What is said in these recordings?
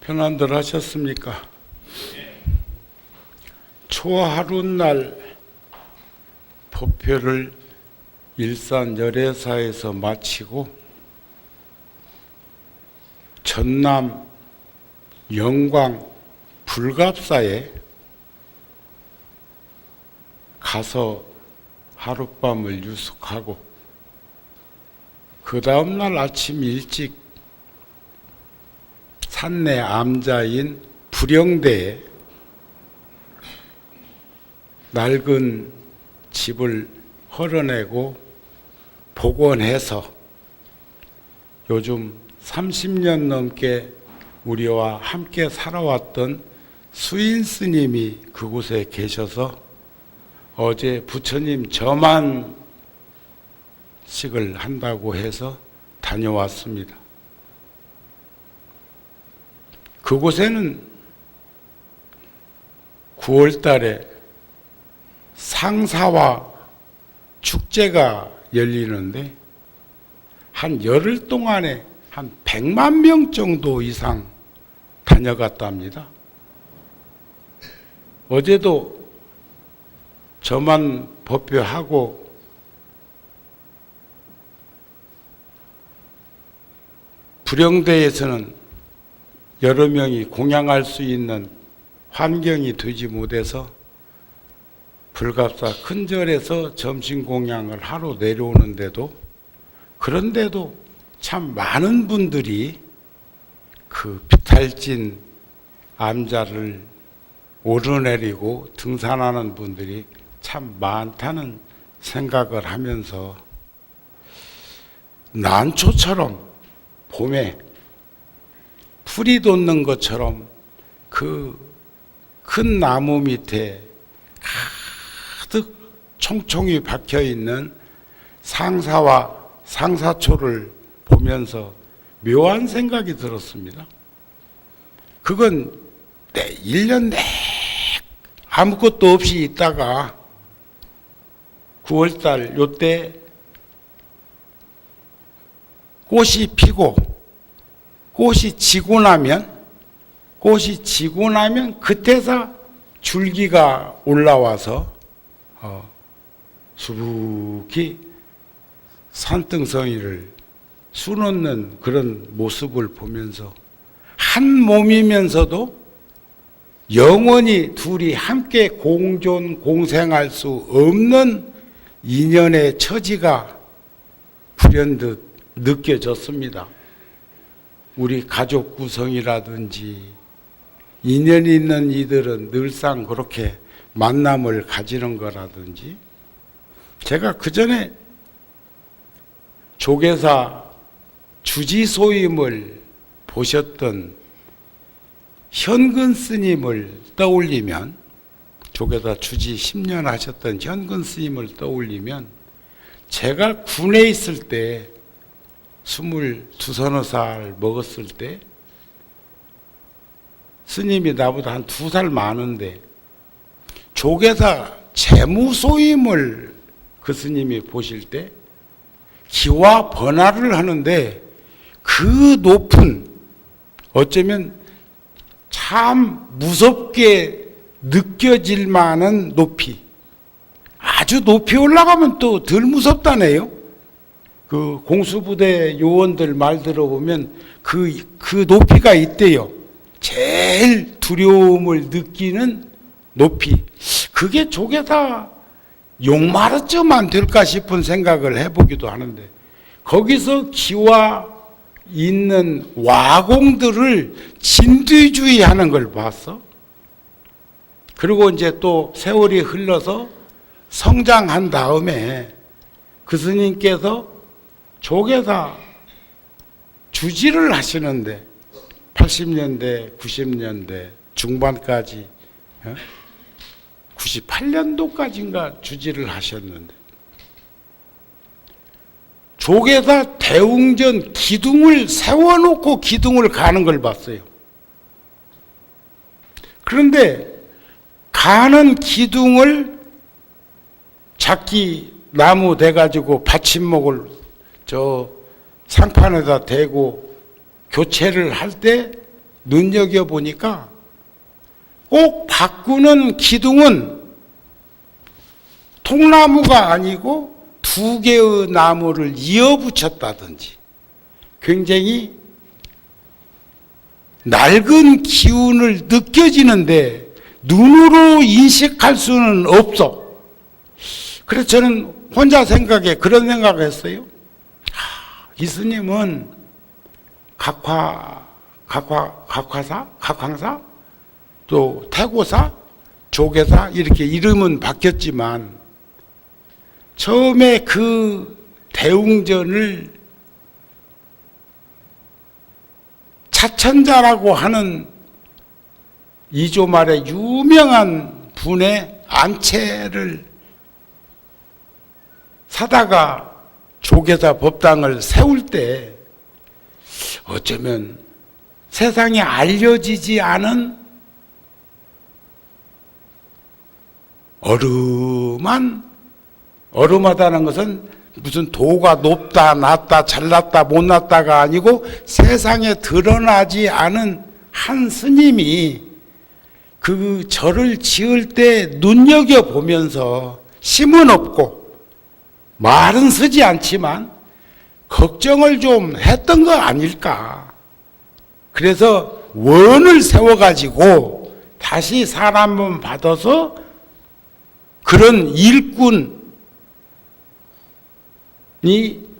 편안들 하셨습니까? 초하룻날 법회를 일산 열애사에서 마치고 전남 영광 불갑사에 가서 하룻밤을 유숙하고 그 다음날 아침 일찍 산내 암자인 불영대에 낡은 집을 헐어내고 복원해서 요즘 30년 넘게 우리와 함께 살아왔던 수인 스님이 그곳에 계셔서 어제 부처님 저만식을 한다고 해서 다녀왔습니다. 그곳에는 9월 달에 상사화 축제가 열리는데 한 열흘 동안에 한 100만 명 정도 이상 다녀갔답니다. 어제도 저만 법회하고 불영대에서는 여러 명이 공양할 수 있는 환경이 되지 못해서 불갑사 큰절에서 점심 공양을 하러 내려오는데도 그런데도 참 많은 분들이 그 비탈진 암자를 오르내리고 등산하는 분들이 참 많다는 생각을 하면서 난초처럼 봄에 풀이 돋는 것처럼 그 큰 나무 밑에 가득 총총이 박혀있는 상사와 상사초를 보면서 묘한 생각이 들었습니다. 그건 1년 내 아무것도 없이 있다가 9월달 요때 꽃이 피고 꽃이 지고 나면 그때서 줄기가 올라와서 수북히 산등성이를 수놓는 그런 모습을 보면서 한 몸이면서도 영원히 둘이 함께 공존 공생할 수 없는 인연의 처지가 불현듯 느껴졌습니다. 우리 가족 구성이라든지 인연이 있는 이들은 늘상 그렇게 만남을 가지는 거라든지 제가 그 전에 조계사 주지소임을 보셨던 현근 스님을 떠올리면 조계사 주지 10년 하셨던 현근 스님을 떠올리면 제가 군에 있을 때 22-3살 먹었을 때 스님이 나보다 한 2살 많은데 조계사 재무소임을 그 스님이 보실 때 기와 번화를 하는데 그 높은 어쩌면 참 무섭게 느껴질 만한 높이 아주 높이 올라가면 또 덜 무섭다네요. 그 공수부대 요원들 말 들어보면 그 높이가 있대요. 제일 두려움을 느끼는 높이. 그게 조계사 용마르쯤만 될까 싶은 생각을 해보기도 하는데 거기서 기와 있는 와공들을 진뒤주의하는 걸 봤어. 그리고 이제 또 세월이 흘러서 성장한 다음에 그 스님께서 조계사 주지를 하시는데 80년대, 90년대 중반까지 98년도까지인가 주지를 하셨는데 조계사 대웅전 기둥을 세워놓고 기둥을 가는 걸 봤어요. 그런데 가는 기둥을 작기 나무 대가지고 받침목을 저 상판에다 대고 교체를 할 때 눈여겨보니까 꼭 바꾸는 기둥은 통나무가 아니고 두 개의 나무를 이어붙였다든지 굉장히 낡은 기운을 느껴지는데 눈으로 인식할 수는 없어. 그래서 저는 혼자 그런 생각을 했어요. 이 스님은 각황사, 또 태고사, 조계사 이렇게 이름은 바뀌었지만 처음에 그 대웅전을 차천자라고 하는 이조 말의 유명한 분의 안채를 사다가 조계사 법당을 세울 때 어쩌면 세상에 알려지지 않은 어rum하다는 것은 무슨 도가 높다, 낮다, 잘났다, 못났다가 아니고 세상에 드러나지 않은 한 스님이 그 절을 지을 때 눈여겨보면서 심은 없고 말은 쓰지 않지만 걱정을 좀 했던 거 아닐까. 그래서 원을 세워가지고 다시 사람을 받아서 그런 일꾼이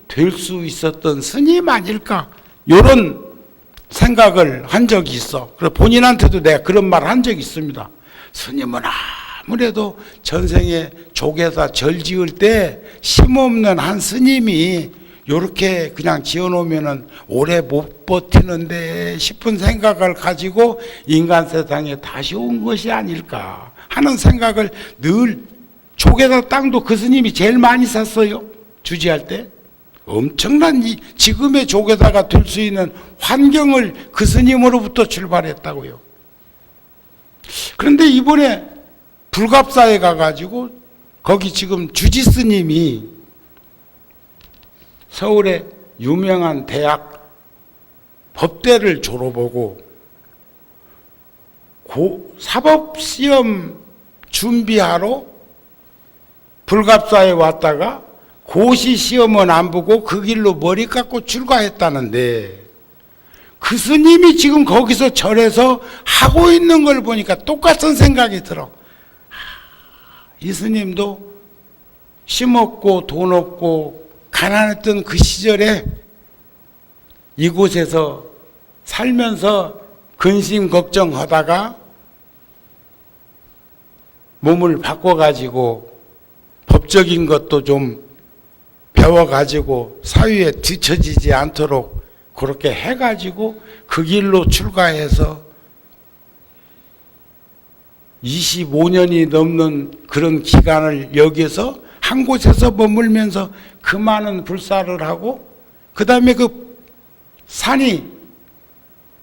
될 수 있었던 스님 아닐까. 이런 생각을 한 적이 있어. 그래서 본인한테도 내가 그런 말을 한 적이 있습니다. 스님은 아무래도 전생에 조계사 절 지을 때 심없는 한 스님이 이렇게 그냥 지어놓으면 오래 못 버티는데 싶은 생각을 가지고 인간 세상에 다시 온 것이 아닐까 하는 생각을 늘. 조계사 땅도 그 스님이 제일 많이 샀어요. 주지할 때. 엄청난 지금의 조계사가 될 수 있는 환경을 그 스님으로부터 출발했다고요. 그런데 이번에 불갑사에 가가지고 거기 지금 주지 스님이 서울의 유명한 대학 법대를 졸업하고 사법시험 준비하러 불갑사에 왔다가 고시 시험은 안 보고 그 길로 머리 깎고 출가했다는데 그 스님이 지금 거기서 절에서 하고 있는 걸 보니까 똑같은 생각이 들어. 이 스님도 심없고 돈 없고 가난했던 그 시절에 이곳에서 살면서 근심 걱정하다가 몸을 바꿔가지고 법적인 것도 좀 배워가지고 사회에 뒤처지지 않도록 그렇게 해가지고 그 길로 출가해서 25년이 넘는 그런 기간을 여기서 한 곳에서 머물면서 그 많은 불사를 하고 그 다음에 그 산이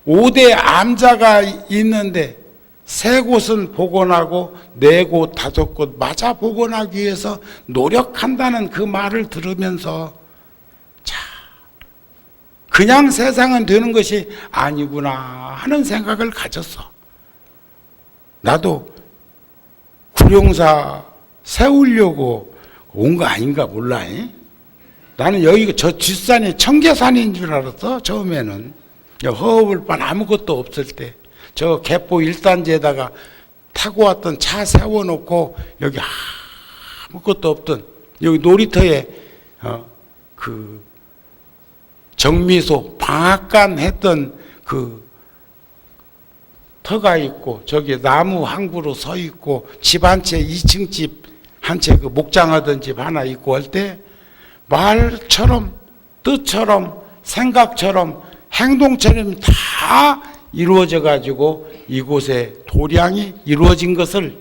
5대 암자가 있는데 3곳은 복원하고 4곳, 5곳 맞아 복원하기 위해서 노력한다는 그 말을 들으면서 자, 그냥 세상은 되는 것이 아니구나 하는 생각을 가졌어. 나도 구룡사 세우려고 온 거 아닌가 몰라. 나는 여기 저 뒷산이 청계산인 줄 알았어. 처음에는 허허벌판 아무것도 없을 때 저 개포 1단지에다가 타고 왔던 차 세워놓고 여기 아무것도 없던 여기 놀이터에 그 정미소 방앗간 했던 그 터가 있고 저기 나무 한 그루 서 있고 집 한 채 2층 집 한 채 그 목장하던 집 하나 있고 할 때 말처럼 뜻처럼 생각처럼 행동처럼 다 이루어져 가지고 이곳에 도량이 이루어진 것을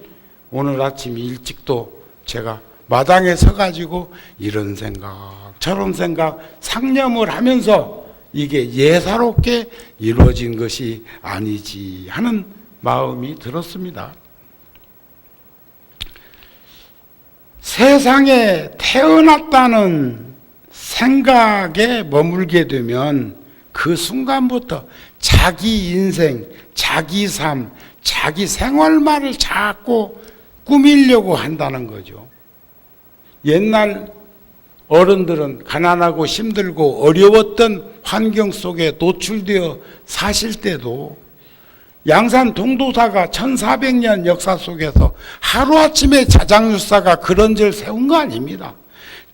오늘 아침 일찍도 제가 마당에 서 가지고 이런 생각 저런 생각 상념을 하면서 이게 예사롭게 이루어진 것이 아니지 하는 마음이 들었습니다. 세상에 태어났다는 생각에 머물게 되면 그 순간부터 자기 인생, 자기 삶, 자기 생활만을 자꾸 꾸미려고 한다는 거죠. 옛날 어른들은 가난하고 힘들고 어려웠던 환경 속에 노출되어 사실 때도 양산 동도사가 1400년 역사 속에서 하루아침에 자장유사가 그런 절 세운 거 아닙니다.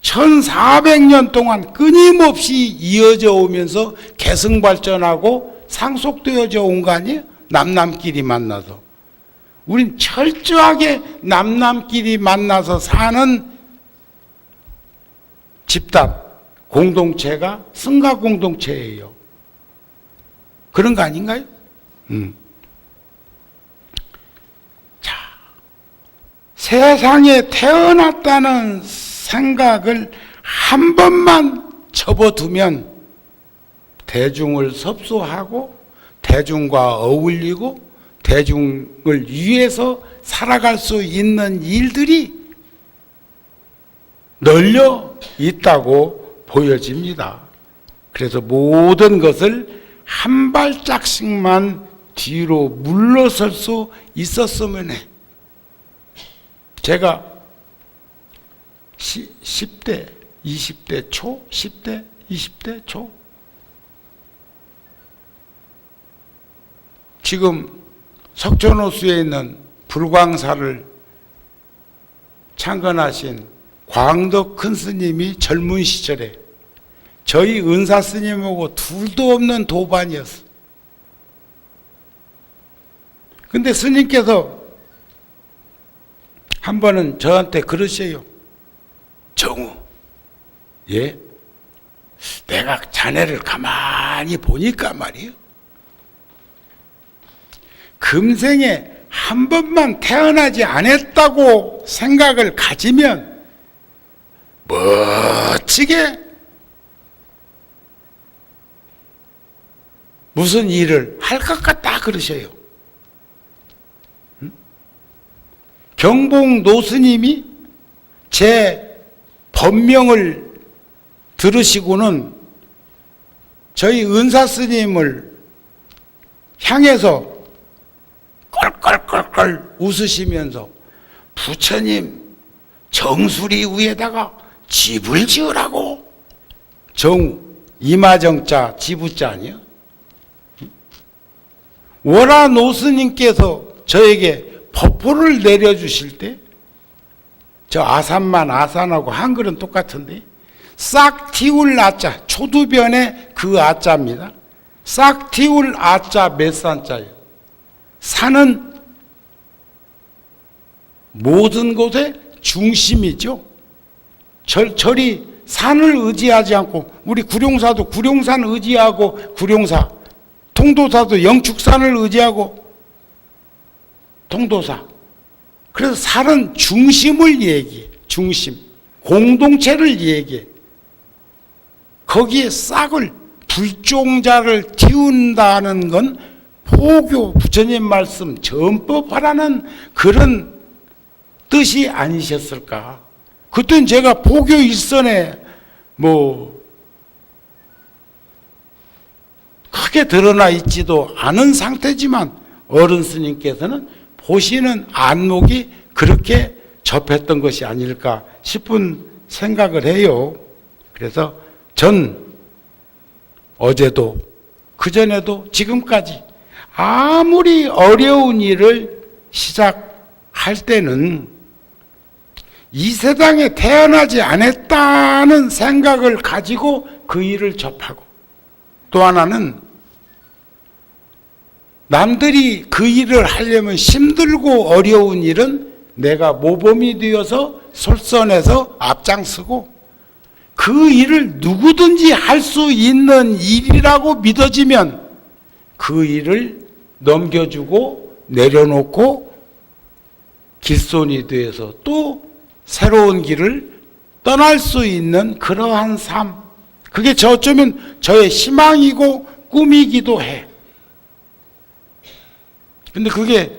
1400년 동안 끊임없이 이어져 오면서 계승발전하고 상속되어져 온 거 아니에요? 남남끼리 만나서. 우린 철저하게 남남끼리 만나서 사는 집단, 공동체가 승가 공동체예요. 그런 거 아닌가요? 자, 세상에 태어났다는 생각을 한 번만 접어두면 대중을 섭소하고 대중과 어울리고 대중을 위해서 살아갈 수 있는 일들이 널려 있다고 보여집니다. 그래서 모든 것을 한 발짝씩만 뒤로 물러설 수 있었으면 해. 제가 10대, 20대 초, 10대, 20대 초, 지금 석촌호수에 있는 불광사를 창건하신 광덕 큰 스님이 젊은 시절에 저희 은사 스님하고 둘도 없는 도반이었어. 근데 스님께서 한 번은 저한테 그러셔요. 정우, 예? 내가 자네를 가만히 보니까 말이요. 금생에 한 번만 태어나지 않았다고 생각을 가지면 멋지게 무슨 일을 할 것 같다 그러셔요. 경봉 노스님이 제 법명을 들으시고는 저희 은사 스님을 향해서 껄껄껄껄 웃으시면서 부처님 정수리 위에다가 집을 지으라고. 정우, 이마정자 지부자 아니요? 월화 노스님께서 저에게 법포를 내려주실 때, 저 아산만 아산하고 한글은 똑같은데, 싹 틔울 아자, 초두변의 그 아자입니다. 싹 틔울 아자 몇 산자예요? 산은 모든 곳의 중심이죠. 절이 산을 의지하지 않고, 우리 구룡사도 구룡산 의지하고 구룡사, 통도사도 영축산을 의지하고 통도사. 그래서 산은 중심을 얘기해. 중심, 공동체를 얘기해. 거기에 싹을, 불종자를 틔운다는 건 포교, 부처님 말씀 전법하라는 그런 뜻이 아니셨을까. 그땐 제가 포교 일선에 크게 드러나 있지도 않은 상태지만 어른 스님께서는 보시는 안목이 그렇게 접했던 것이 아닐까 싶은 생각을 해요. 그래서 전 어제도 그전에도 지금까지 아무리 어려운 일을 시작할 때는 이 세상에 태어나지 않았다는 생각을 가지고 그 일을 접하고, 또 하나는 남들이 그 일을 하려면 힘들고 어려운 일은 내가 모범이 되어서 솔선해서 앞장서고, 그 일을 누구든지 할 수 있는 일이라고 믿어지면 그 일을 넘겨주고 내려놓고 길손이 되어서 또 새로운 길을 떠날 수 있는 그러한 삶, 그게 어쩌면 저의 희망이고 꿈이기도 해. 근데 그게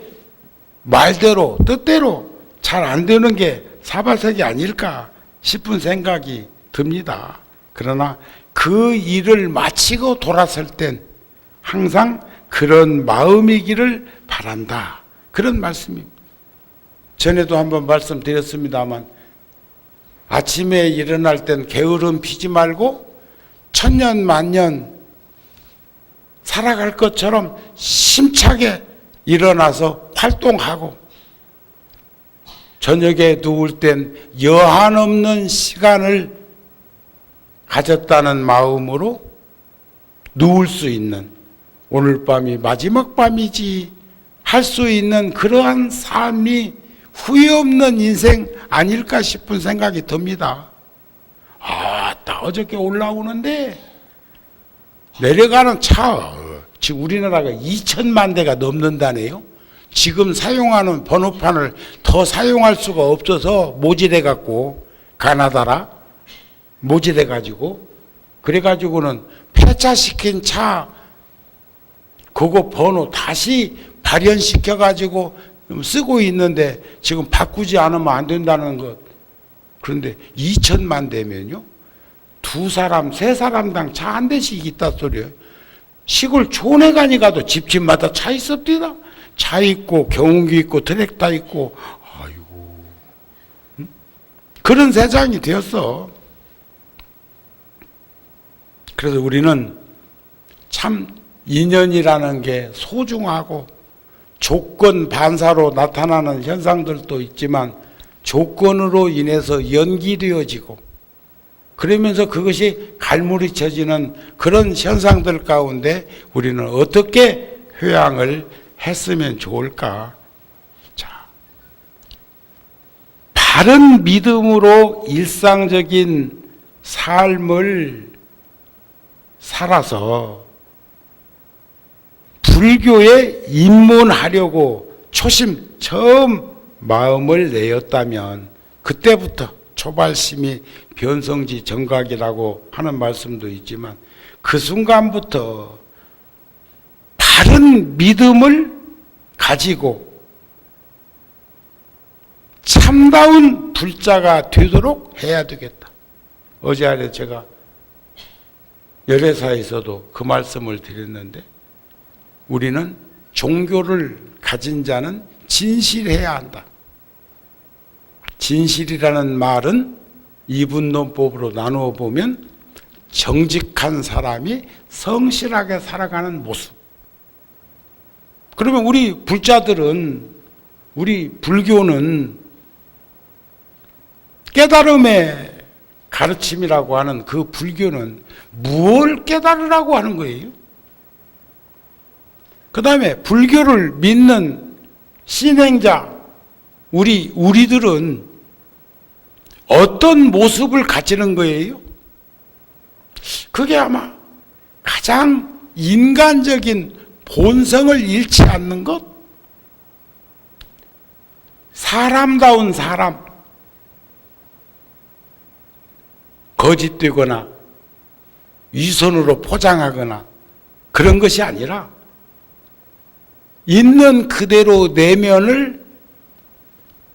말대로 뜻대로 잘 안 되는 게 사발색이 아닐까 싶은 생각이 듭니다. 그러나 그 일을 마치고 돌아설 땐 항상 그런 마음이기를 바란다. 그런 말씀입니다. 전에도 한번 말씀드렸습니다만 아침에 일어날 땐 게으름 피지 말고 천년 만년 살아갈 것처럼 힘차게 일어나서 활동하고 저녁에 누울 땐 여한 없는 시간을 가졌다는 마음으로 누울 수 있는, 오늘 밤이 마지막 밤이지 할 수 있는 그러한 삶이 후회 없는 인생 아닐까 싶은 생각이 듭니다. 딱 어저께 올라오는데 내려가는 차, 지금 우리나라가 2천만 대가 넘는다네요. 지금 사용하는 번호판을 더 사용할 수가 없어서 모질해 갖고, 가나다라 모질해 가지고, 그래 가지고는 폐차시킨 차 그거 번호 다시 발현시켜 가지고 쓰고 있는데 지금 바꾸지 않으면 안 된다는 것. 그런데 2천만 대면요, 두 사람, 세 사람당 차 한 대씩 있다 소리예요. 시골 촌에 가도 집집마다 차 있었디다. 차 있고 경운기 있고 트랙터 있고, 아이고, 그런 세상이 되었어. 그래서 우리는 참 인연이라는 게 소중하고, 조건 반사로 나타나는 현상들도 있지만 조건으로 인해서 연기되어지고, 그러면서 그것이 갈무리쳐지는 그런 현상들 가운데 우리는 어떻게 회양을 했으면 좋을까? 자, 바른 믿음으로 일상적인 삶을 살아서 불교에 입문하려고 처음 마음을 내었다면, 그때부터 초발심이 변성지 정각이라고 하는 말씀도 있지만 그 순간부터 바른 믿음을 가지고 참다운 불자가 되도록 해야 되겠다. 어제 아래 제가 열애사에서도 그 말씀을 드렸는데, 우리는 종교를 가진 자는 진실해야 한다. 진실이라는 말은 이분론법으로 나누어 보면 정직한 사람이 성실하게 살아가는 모습. 그러면 우리 불자들은, 우리 불교는 깨달음의 가르침이라고 하는 그 불교는 무엇을 깨달으라고 하는 거예요? 그 다음에 불교를 믿는 신행자, 우리들은 어떤 모습을 가지는 거예요? 그게 아마 가장 인간적인 본성을 잃지 않는 것, 사람다운 사람, 거짓되거나 위선으로 포장하거나 그런 것이 아니라 있는 그대로 내면을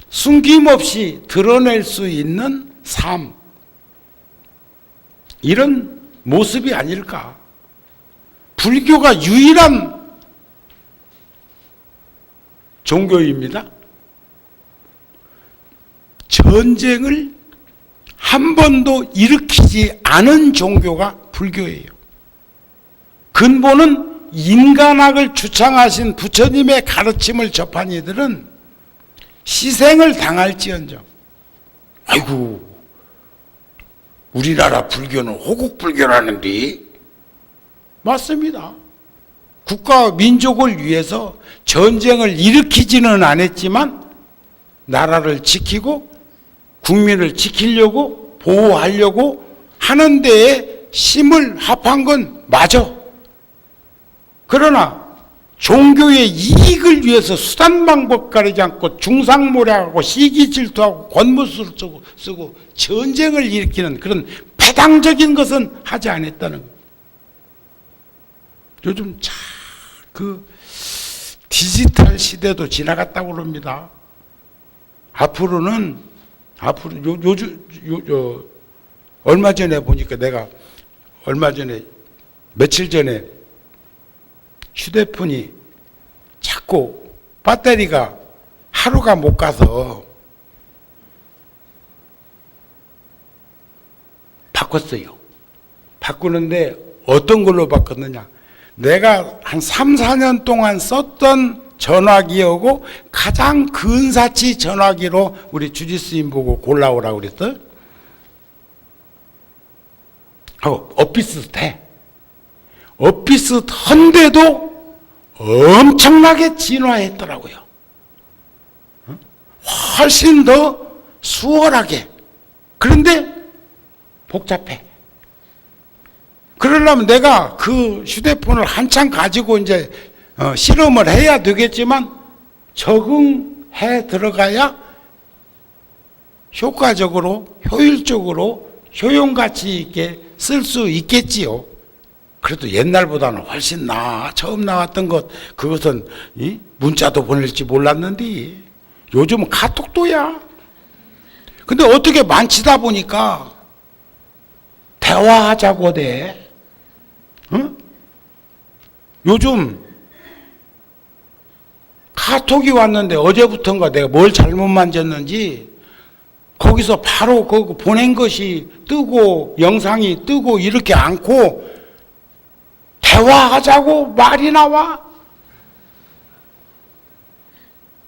숨김없이 드러낼 수 있는 삶, 이런 모습이 아닐까. 불교가 유일한 종교입니다. 전쟁을 한 번도 일으키지 않은 종교가 불교예요. 근본은 인간학을 주창하신 부처님의 가르침을 접한 이들은 희생을 당할지언정, 아이고, 우리나라 불교는 호국불교라는데, 맞습니다. 국가와 민족을 위해서 전쟁을 일으키지는 않았지만 나라를 지키고 국민을 지키려고 보호하려고 하는 데에 힘을 합한 건 맞아. 그러나 종교의 이익을 위해서 수단 방법 가리지 않고 중상모략하고 시기질투하고 권무술을 쓰고 전쟁을 일으키는 그런 패당적인 것은 하지 않았다는 거예요. 요즘 참 그 디지털 시대도 지나갔다고 그럽니다. 앞으로는 얼마 전에 보니까, 내가 며칠 전에 휴대폰이 자꾸 배터리가 하루가 못 가서 바꿨어요. 바꾸는데 어떤 걸로 바꿨느냐? 내가 한 3, 4년 동안 썼던 전화기하고 가장 근사치 전화기로 우리 주지스님 보고 골라오라고 그랬어. 하고 엇비슷해. 엇비슷한데도 엄청나게 진화했더라고요. 훨씬 더 수월하게. 그런데 복잡해. 그러려면 내가 그 휴대폰을 한참 가지고 이제 실험을 해야 되겠지만 적응해 들어가야 효과적으로, 효율적으로, 효용가치 있게 쓸 수 있겠지요. 그래도 옛날보다는 훨씬 나아. 처음 나왔던 것, 그것은 문자도 보낼지 몰랐는데 요즘은 카톡도야. 근데 어떻게 만지다 보니까 대화하자고 돼. 응? 요즘 카톡이 왔는데 어제부터인가 내가 뭘 잘못 만졌는지 거기서 바로 그 보낸 것이 뜨고 영상이 뜨고 이렇게 않고 대화하자고 말이 나와.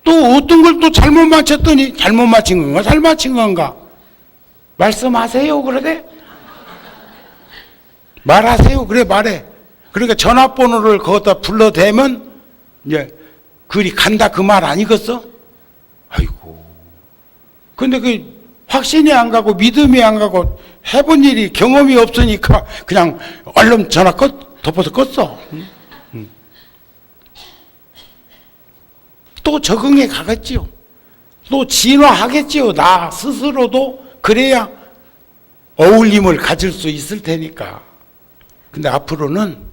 또 어떤 걸 또 잘못 맞췄더니 잘못 맞힌 건가 잘 맞힌 건가 말씀하세요 그러대. 말하세요. 그래 말해. 그러니까 전화번호를 거기다 불러대면 이제 글이 간다 그 말 아니겠어? 아이고. 근데 그 확신이 안 가고 믿음이 안 가고 해본 일이 경험이 없으니까 그냥 얼른 전화 덮어서 껐어. 또 적응해 가겠지요. 또 진화하겠지요. 나 스스로도 그래야 어울림을 가질 수 있을 테니까. 근데 앞으로는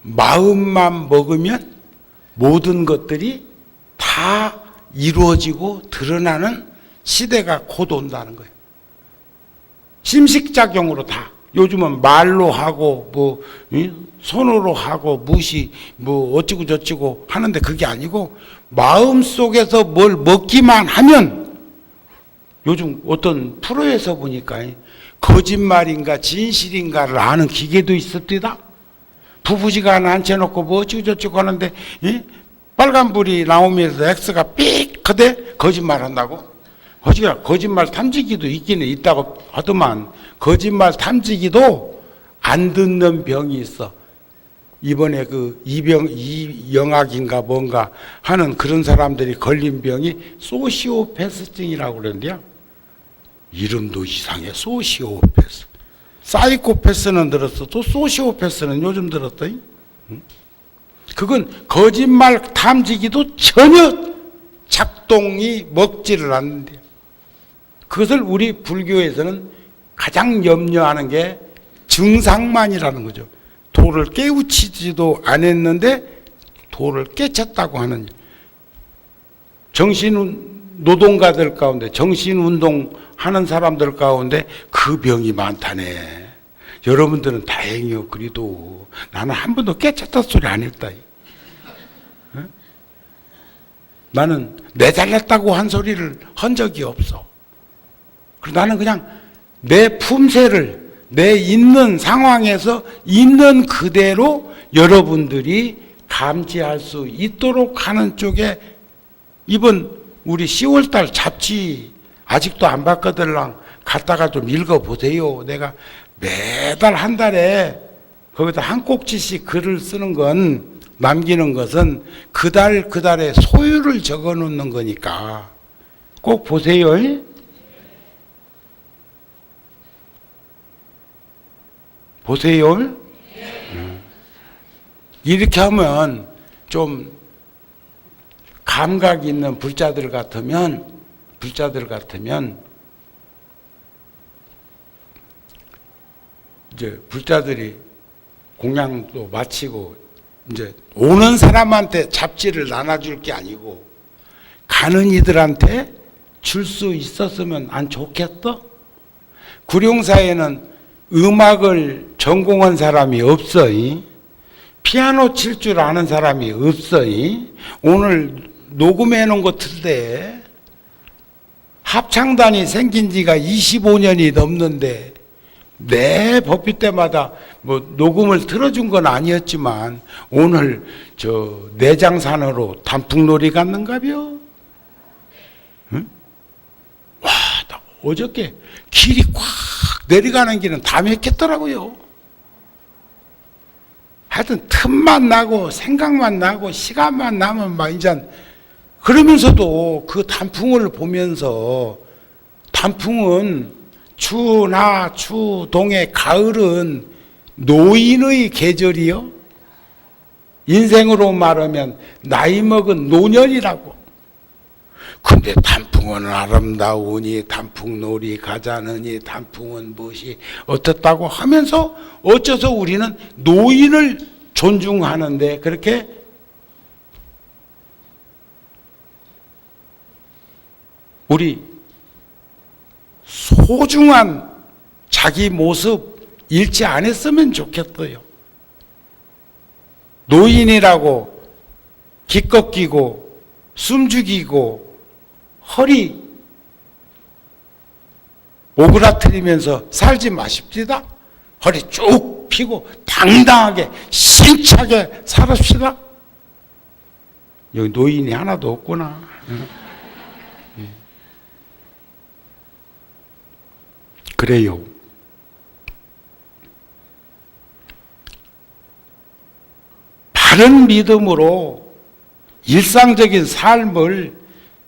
마음만 먹으면 모든 것들이 다 이루어지고 드러나는 시대가 곧 온다는 거예요. 심식작용으로 다. 요즘은 말로 하고 뭐 손으로 하고 무시 뭐 어찌고 저찌고 하는데 그게 아니고 마음속에서 뭘 먹기만 하면 요즘 어떤 프로에서 보니까 거짓말인가 진실인가를 아는 기계도 있습니다. 부부지간 앉혀놓고 뭐 어찌고 저찌고 하는데 빨간불이 나오면서 X가 삑 하대 거짓말 한다고? 거짓말 탐지기도 있기는 있다고 하더만 거짓말 탐지기도 안 듣는 병이 있어. 이번에 그 이영학인가 뭔가 하는 그런 사람들이 걸린 병이 소시오패스증이라고 그러는데요. 이름도 이상해. 소시오패스. 사이코패스는 들었어. 또 소시오패스는 요즘 들었더니. 그건 거짓말 탐지기도 전혀 작동이 먹지를 않는데 그것을 우리 불교에서는 가장 염려하는 게 증상만이라는 거죠. 도를 깨우치지도 않았는데 도를 깨쳤다고 하는 노동가들 가운데 정신운동 하는 사람들 가운데 그 병이 많다네. 여러분들은 다행이요. 그래도 나는 한 번도 깨쳤다 소리 안 했다. 나는 내 잘났다고 한 소리를 한 적이 없어. 그래서 나는 그냥 내 품새를 내 있는 상황에서 있는 그대로 여러분들이 감지할 수 있도록 하는 쪽에 이번 우리 10월달 잡지 아직도 안 봤거들랑 갔다가 좀 읽어보세요. 내가 매달 한 달에 거기다 한 꼭지씩 글을 쓰는 건 남기는 것은 그달의 소유를 적어 놓는 거니까 꼭 보세요. 보세요. 이렇게 하면 좀 감각 있는 불자들 같으면 이제 불자들이 공양도 마치고 이제 오는 사람한테 잡지를 나눠줄 게 아니고 가는 이들한테 줄 수 있었으면 안 좋겠어? 구룡사에는 음악을 전공한 사람이 없어. 피아노 칠 줄 아는 사람이 없어. 오늘 녹음해 놓은 거 틀대. 합창단이 생긴 지가 25년이 넘는데 매 법회 때마다 뭐 녹음을 틀어준 건 아니었지만 오늘 저 내장산으로 단풍놀이 갔는가벼? 응? 와, 나 어저께 길이 꽉 내려가는 길은 다 맥혔더라고요. 하여튼 틈만 나고 생각만 나고 시간만 나면 막 이제 그러면서도 그 단풍을 보면서 단풍은 추나 추동의 가을은 노인의 계절이요. 인생으로 말하면 나이 먹은 노년이라고. 근데 단풍은 아름다우니 단풍놀이 가자느니 단풍은 무엇이 어떻다고 하면서 어째서 우리는 노인을 존중하는데 그렇게 우리 소중한 자기 모습 잃지 않았으면 좋겠어요. 노인이라고 기껏기고 숨죽이고 허리 오그라뜨리면서 살지 마십시다. 허리 쭉 펴고 당당하게 힘차게 살읍시다. 여기 노인이 하나도 없구나. 그래요. 바른 믿음으로 일상적인 삶을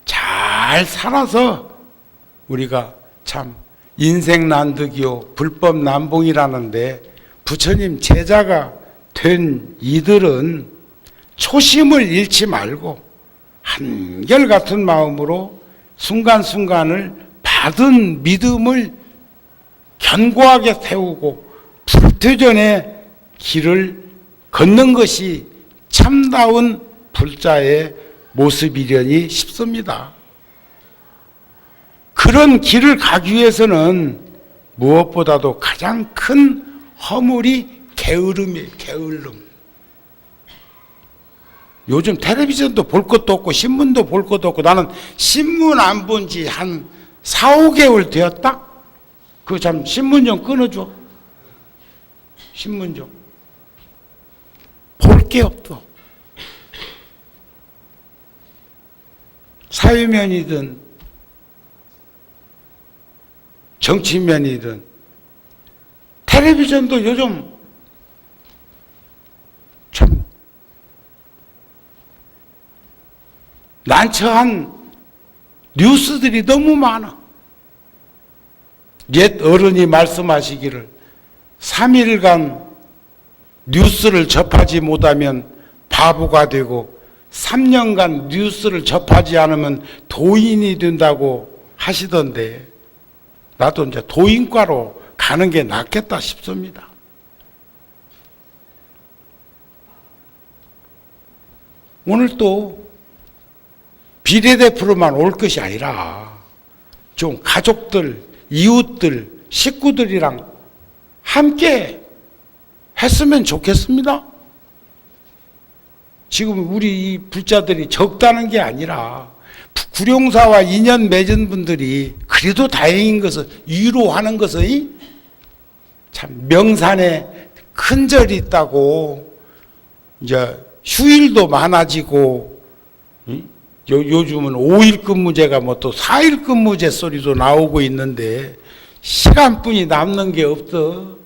잘 살아서 우리가 참 인생 난득이요 불법 난봉이라는데 부처님 제자가 된 이들은 초심을 잃지 말고 한결같은 마음으로 순간순간을 받은 믿음을 견고하게 세우고 불퇴전의 길을 걷는 것이 참다운 불자의 모습이려니 싶습니다. 그런 길을 가기 위해서는 무엇보다도 가장 큰 허물이 게으름이에요. 게을름. 요즘 텔레비전도 볼 것도 없고 신문도 볼 것도 없고 나는 신문 안 본 지 한 4, 5개월 되었다? 그 참 신문 좀 끊어줘. 신문 좀. 볼 게 없어. 사회면이든 정치면이든 텔레비전도 요즘 참 난처한 뉴스들이 너무 많아. 옛 어른이 말씀하시기를 3일간 뉴스를 접하지 못하면 바보가 되고 3년간 뉴스를 접하지 않으면 도인이 된다고 하시던데 나도 이제 도인과로 가는 게 낫겠다 싶습니다. 오늘 또 비례대표로만 올 것이 아니라 좀 가족들, 이웃들, 식구들이랑 함께 했으면 좋겠습니다. 지금 우리 이 불자들이 적다는 게 아니라 구룡사와 인연 맺은 분들이 그래도 다행인 것은 위로하는 것은 참 명산에 큰 절이 있다고 이제 휴일도 많아지고 요즘은 5일 근무제가 뭐 또 4일 근무제 소리도 나오고 있는데 시간뿐이 남는 게 없어.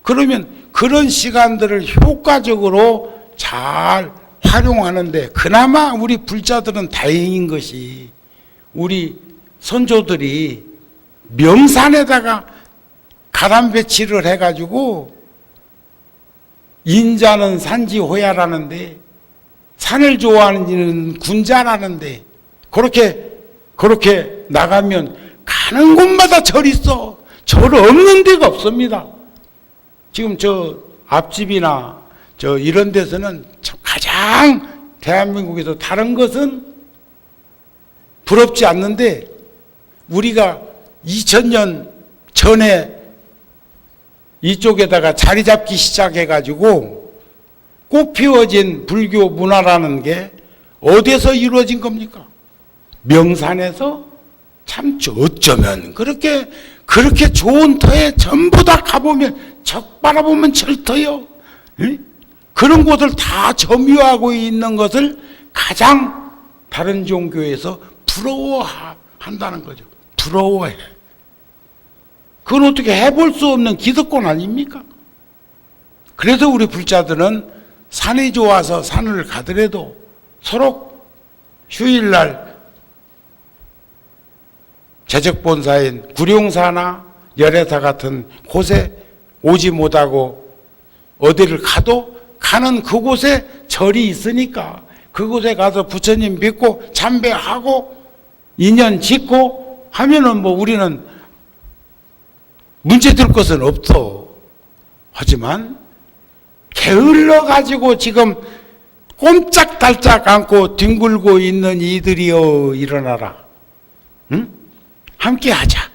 그러면 그런 시간들을 효과적으로 잘 활용하는데 그나마 우리 불자들은 다행인 것이 우리 선조들이 명산에다가 가람 배치를 해가지고 인자는 산지호야라는데 산을 좋아하는 군자라는데 그렇게 나가면 가는 곳마다 절 있어. 절 없는 데가 없습니다. 지금 저 앞집이나 저 이런 데서는 가장 대한민국에서 다른 것은 부럽지 않는데 우리가 2000년 전에 이쪽에다가 자리 잡기 시작해가지고 꽃 피워진 불교 문화라는 게 어디서 이루어진 겁니까? 명산에서. 참 어쩌면 그렇게 좋은 터에 전부 다 가보면 적 바라보면 절터요. 그런 곳을 다 점유하고 있는 것을 가장 다른 종교에서 부러워한다는 거죠. 부러워해. 그건 어떻게 해볼 수 없는 기득권 아닙니까? 그래서 우리 불자들은 산이 좋아서 산을 가더라도 서로 휴일날 제적본사인 구룡사나 열애사 같은 곳에 오지 못하고 어디를 가도 가는 그곳에 절이 있으니까 그곳에 가서 부처님 믿고 참배하고 인연 짓고 하면은 뭐 우리는 문제될 것은 없어. 하지만 게을러 가지고 지금 꼼짝달짝 않고 뒹굴고 있는 이들이여 일어나라. 응? 함께 하자.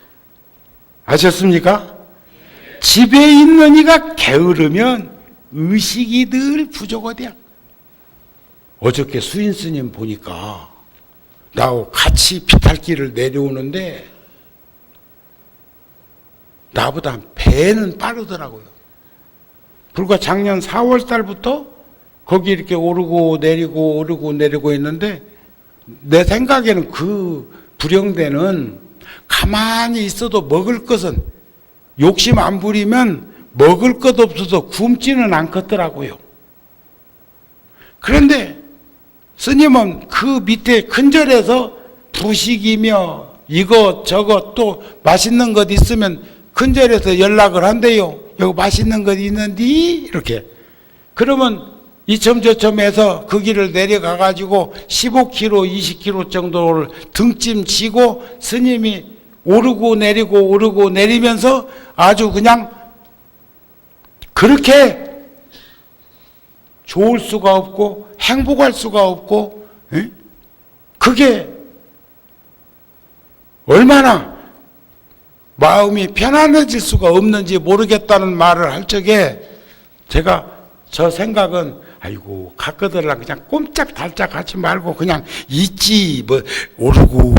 아셨습니까? 집에 있는 이가 게으르면 의식이 늘 부족하대요. 어저께 수인 스님 보니까 나하고 같이 비탈길을 내려오는데 나보다 배는 빠르더라고요. 불과 작년 4월 달부터 거기 이렇게 오르고 내리고 있는데 내 생각에는 그 불영대는 가만히 있어도 먹을 것은 욕심 안 부리면 먹을 것 없어서 굶지는 않겠더라고요. 그런데 스님은 그 밑에 큰 절에서 부식이며 이것 저것 또 맛있는 것 있으면 큰 절에서 연락을 한대요. 여기 맛있는 것 있는디? 이렇게. 그러면 이첨 저첨해서 그 길을 내려가 가지고 15km, 20km 정도를 등짐 지고 스님이 오르고 내리면서 아주 그냥 그렇게 좋을 수가 없고 행복할 수가 없고 그게 얼마나 마음이 편안해질 수가 없는지 모르겠다는 말을 할 적에 제가 저 생각은 아이고 가까들랑 그냥 꼼짝달짝 하지 말고 그냥 있지 뭐 오르고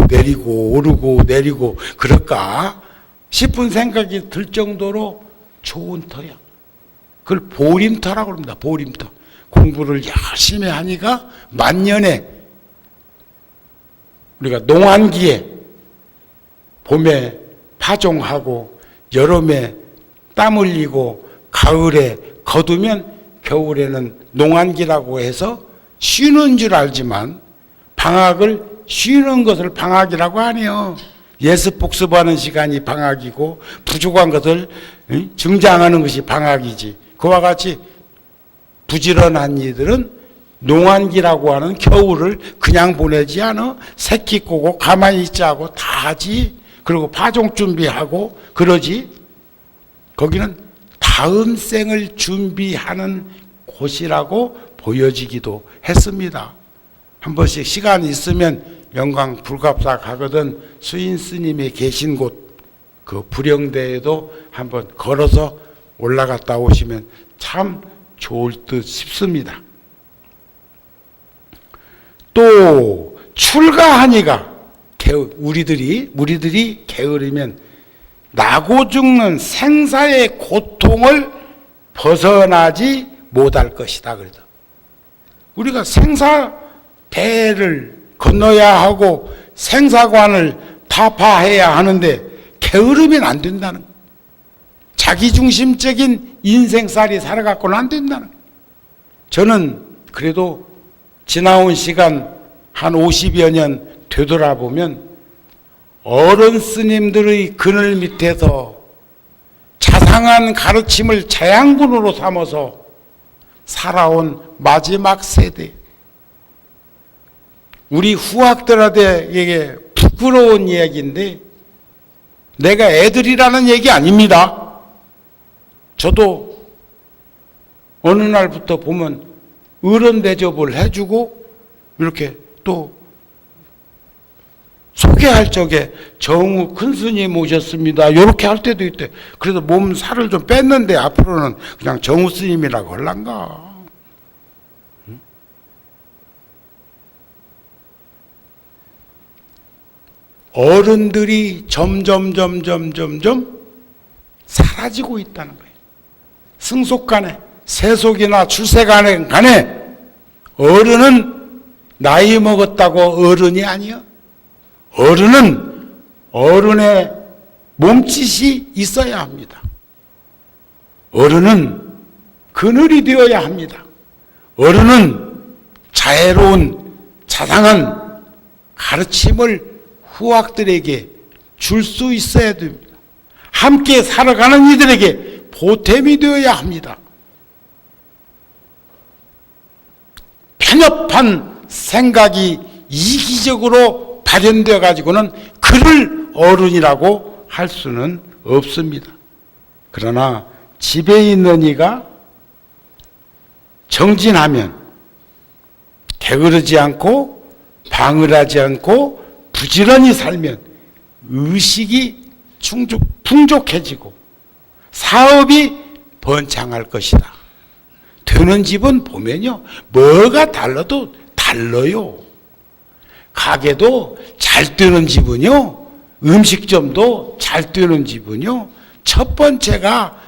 내리고 그럴까 싶은 생각이 들 정도로 좋은 터야. 그걸 보림터라고 합니다. 보림터. 공부를 열심히 하니까 만년에 우리가 농한기에 봄에 파종하고 여름에 땀 흘리고 가을에 거두면 겨울에는 농한기라고 해서 쉬는 줄 알지만 방학을 쉬는 것을 방학이라고 하네요. 예습 복습하는 시간이 방학이고 부족한 것을 증장하는 것이 방학이지. 그와 같이 부지런한 이들은 농한기라고 하는 겨울을 그냥 보내지 않아. 새끼 꼬고 가만히 있지 하고 다 하지. 그리고 파종 준비하고 그러지. 거기는 다음 생을 준비하는 곳이라고 보여지기도 했습니다. 한 번씩 시간이 있으면 영광 불갑사 가거든 수인 스님이 계신 곳 그 불영대에도 한번 걸어서 올라갔다 오시면 참 좋을 듯 싶습니다. 또 출가하니가 우리들이 게으르면 나고 죽는 생사의 고통을 벗어나지 못할 것이다. 그래서 우리가 생사대를 건너야 하고 생사관을 타파해야 하는데 게으르면 안 된다는 거예요. 자기중심적인 인생살이 살아갖고는 안 된다는 거예요. 저는 그래도 지나온 시간 한 50여 년 되돌아보면 어른 스님들의 그늘 밑에서 자상한 가르침을 자양분으로 삼아서 살아온 마지막 세대, 우리 후학들에게 부끄러운 이야기인데 내가 애들이라는 얘기 아닙니다. 저도 어느 날부터 보면 어른 대접을 해주고 이렇게 또 소개 할 적에 정우 큰 스님 오셨습니다. 요렇게 할 때도 있대. 그래서 몸 살을 좀 뺐는데 앞으로는 그냥 정우 스님이라고 할란가. 어른들이 점점 사라지고 있다는 거예요. 승속간에, 세속이나 출세간에 어른은 나이 먹었다고 어른이 아니야. 어른은 어른의 몸짓이 있어야 합니다. 어른은 그늘이 되어야 합니다. 어른은 자애로운 자상한 가르침을 후학들에게 줄 수 있어야 됩니다. 함께 살아가는 이들에게 보탬이 되어야 합니다. 편협한 생각이 이기적으로 발현되어 가지고는 그를 어른이라고 할 수는 없습니다. 그러나 집에 있는 이가 정진하면 게으르지 않고 방을하지 않고 부지런히 살면 의식이 풍족해지고 사업이 번창할 것이다. 되는 집은 보면요, 뭐가 달라도 달라요. 가게도 잘 되는 집은요, 음식점도 잘 되는 집은요, 첫 번째가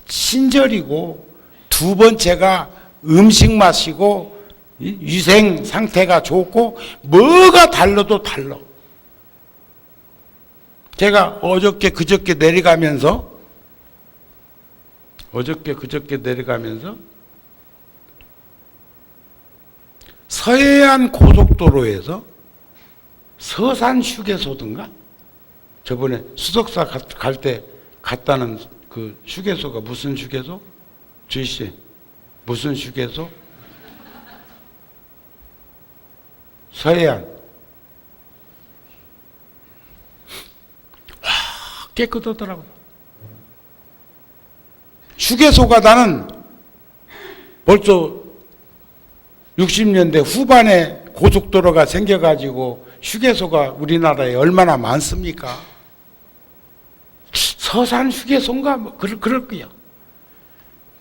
친절이고 두 번째가 음식 맛이고 위생 상태가 좋고 뭐가 달라도 달라. 제가 어저께 그저께 내려가면서 서해안 고속도로에서 서산 휴게소든가 저번에 수석사 갈 때 갔다는 그 휴게소가 무슨 휴게소? 주희씨 무슨 휴게소? 서해안. 와, 깨끗하더라고요. 휴게소가 나는 벌써 60년대 후반에 고속도로가 생겨가지고 휴게소가 우리나라에 얼마나 많습니까? 서산 휴게소인가? 뭐 그럴 거야.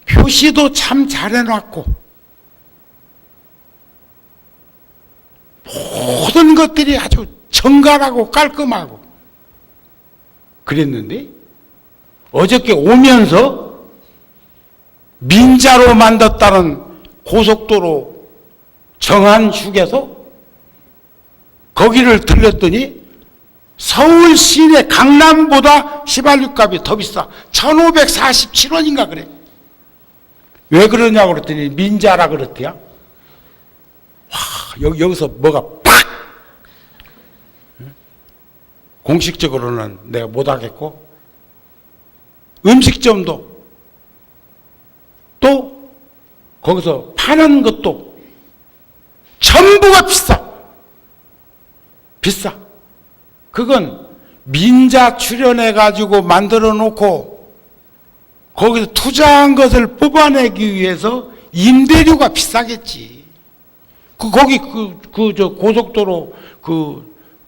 표시도 참 잘 해놨고 모든 것들이 아주 정갈하고 깔끔하고 그랬는데 어저께 오면서 민자로 만들었다는 고속도로 정안 휴게소 거기를 들렸더니 서울 시내 강남보다 휘발유값이 더 비싸. 1,547원인가 그래. 왜 그러냐고 그랬더니 민자라 그랬대요. 와, 여기서 뭐가 팍! 공식적으로는 내가 못하겠고 음식점도 또 거기서 파는 것도 전부가 비싸. 그건 민자 출연해가지고 만들어 놓고 거기서 투자한 것을 뽑아내기 위해서 임대료가 비싸겠지. 거기 저 고속도로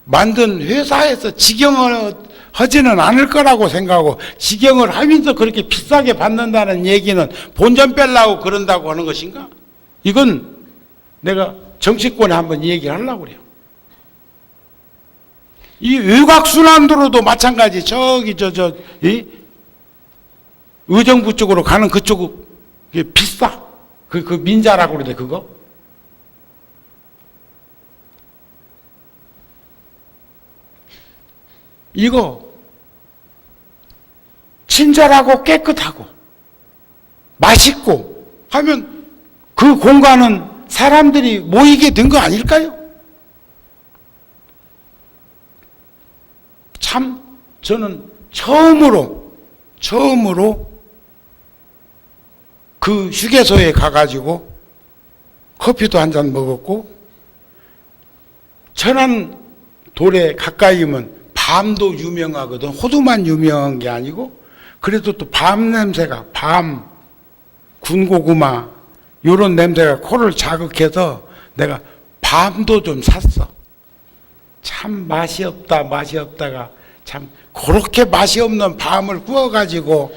만든 회사에서 직영을 하지는 않을 거라고 생각하고 직영을 하면서 그렇게 비싸게 받는다는 얘기는 본전 빼려고 그런다고 하는 것인가? 이건 내가 정치권에 한번 얘기하려고 그래요. 이 외곽순환도로도 마찬가지. 저기 이 의정부 쪽으로 가는 그쪽은 비싸. 그 민자라고 그러대 그거. 이거 친절하고 깨끗하고 맛있고 하면 그 공간은 사람들이 모이게 된 거 아닐까요? 참 저는 처음으로 그 휴게소에 가가지고 커피도 한 잔 먹었고 천안 돌에 가까이면 밤도 유명하거든. 호두만 유명한 게 아니고 그래도 또 밤 냄새가 군고구마 요런 냄새가 코를 자극해서 내가 밤도 좀 샀어. 참 맛이 없다 맛이 없다가 참 그렇게 맛이 없는 밤을 구워가지고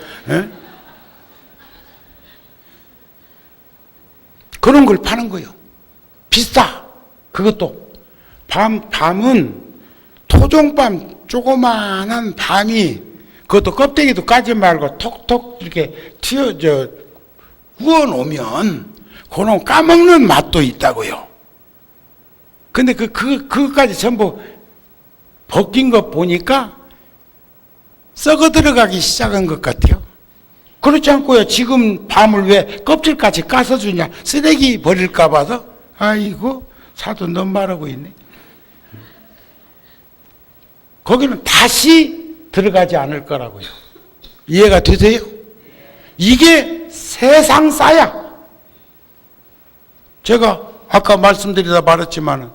그런 걸 파는 거예요. 비싸. 그것도 밤은 토종밤 조그마한 밤이 그것도 껍데기도 까지 말고 톡톡 이렇게 구워 놓으면 그런 까먹는 맛도 있다고요. 근데 그것까지 전부 벗긴 것 보니까 썩어 들어가기 시작한 것 같아요. 그렇지 않고요. 지금 밤을 왜 껍질까지 까서 주냐? 쓰레기 버릴까 봐서. 아이고, 사도 너무 말하고 있네. 거기는 다시 들어가지 않을 거라고요. 이해가 되세요? 이게 세상사야. 제가 아까 말씀드리다 말했지만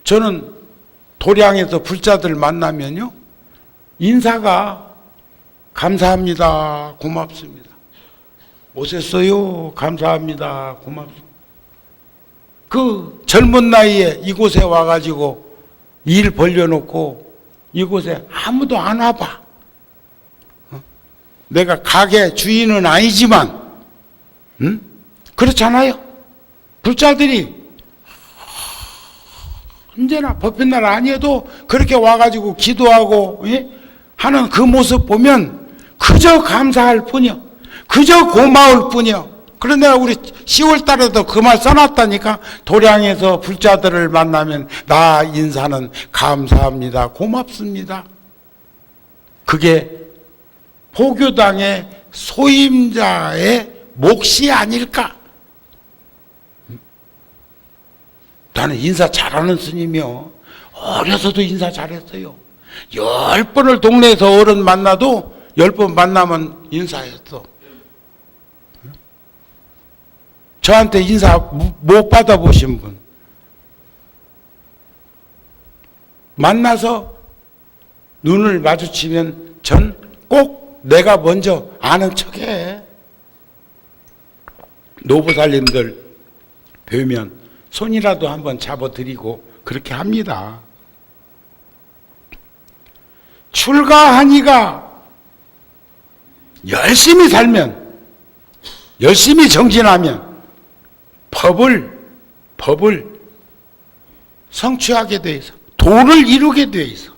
저는 도량에서 불자들 만나면요. 인사가 감사합니다. 고맙습니다. 오셨어요. 감사합니다. 고맙습니다. 그 젊은 나이에 이곳에 와가지고 일 벌려놓고 이곳에 아무도 안 와봐. 내가 가게 주인은 아니지만, 그렇잖아요. 불자들이 언제나 법인날 아니어도 그렇게 와가지고 기도하고 하는 그 모습 보면 그저 감사할 뿐이요. 그저 고마울 뿐이요. 그런데 우리 10월 달에도 그 말 써놨다니까. 도량에서 불자들을 만나면 나 인사는 감사합니다. 고맙습니다. 그게 포교당의 소임자의 몫이 아닐까? 나는 인사 잘하는 스님이요. 어려서도 인사 잘했어요. 10번을 동네에서 어른 만나도 10번 만나면 인사했어. 저한테 인사 못 받아보신 분 만나서 눈을 마주치면 전 꼭 내가 먼저 아는 척해. 노부살님들 뵈면 손이라도 한번 잡아드리고 그렇게 합니다. 출가하니가 열심히 살면, 열심히 정진하면 법을 성취하게 돼 있어. 도를 이루게 돼 있어.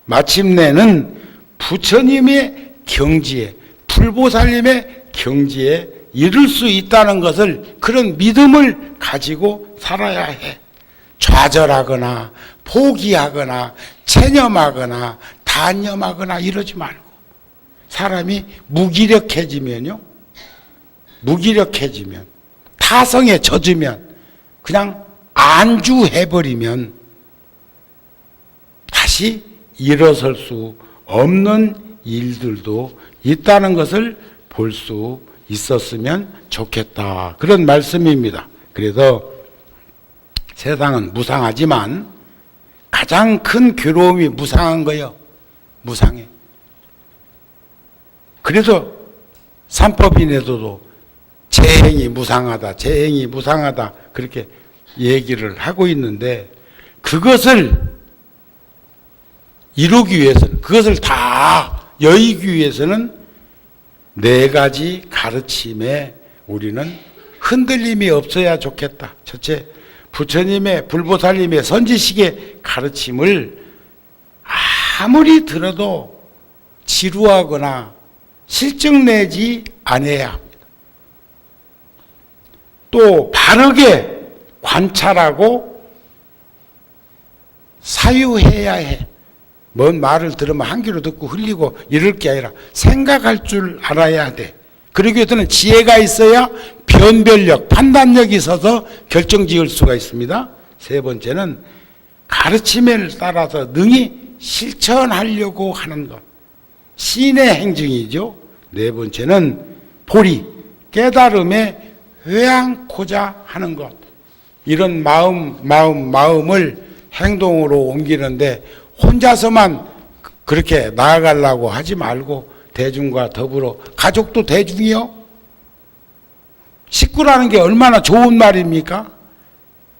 마침내는 부처님의 경지에, 불보살님의 경지에 이룰 수 있다는 것을, 그런 믿음을 가지고 살아야 해. 좌절하거나 포기하거나 체념하거나 단념하거나 이러지 말고, 사람이 무기력해지면요, 무기력해지면, 타성에 젖으면, 그냥 안주해버리면 다시 일어설 수 없는 일들도 있다는 것을 볼 수 있었으면 좋겠다. 그런 말씀입니다. 그래서 세상은 무상하지만 가장 큰 괴로움이 무상한 거예요. 무상해. 그래서 삼법인에서도 재행이 무상하다, 재행이 무상하다 그렇게 얘기를 하고 있는데, 그것을 이루기 위해서는, 그것을 다 여의기 위해서는 네 가지 가르침에 우리는 흔들림이 없어야 좋겠다. 첫째, 부처님의, 불보살님의 선지식의 가르침을 아무리 들어도 지루하거나 실증내지 않아야 합니다. 또 바르게 관찰하고 사유해야 해. 뭔 말을 들으면 한 귀로 듣고 흘리고 이럴 게 아니라 생각할 줄 알아야 돼. 그러기 위해서는 지혜가 있어야 변별력, 판단력이 있어서 결정 지을 수가 있습니다. 세 번째는 가르침을 따라서 능히 실천하려고 하는 것, 신의 행정이죠. 네 번째는 보리, 깨달음에 회항코자 하는 것. 이런 마음을 행동으로 옮기는데 혼자서만 그렇게 나아가려고 하지 말고 대중과 더불어, 가족도 대중이요. 식구라는 게 얼마나 좋은 말입니까?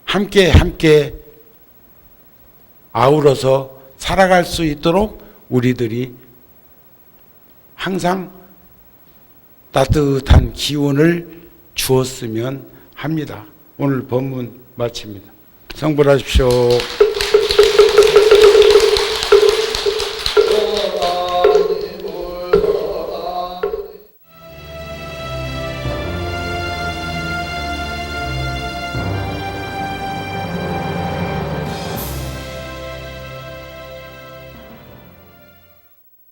함께 아우러서 살아갈 수 있도록 우리들이 항상 따뜻한 기운을 주었으면 합니다. 오늘 본문 마칩니다. 성불하십시오.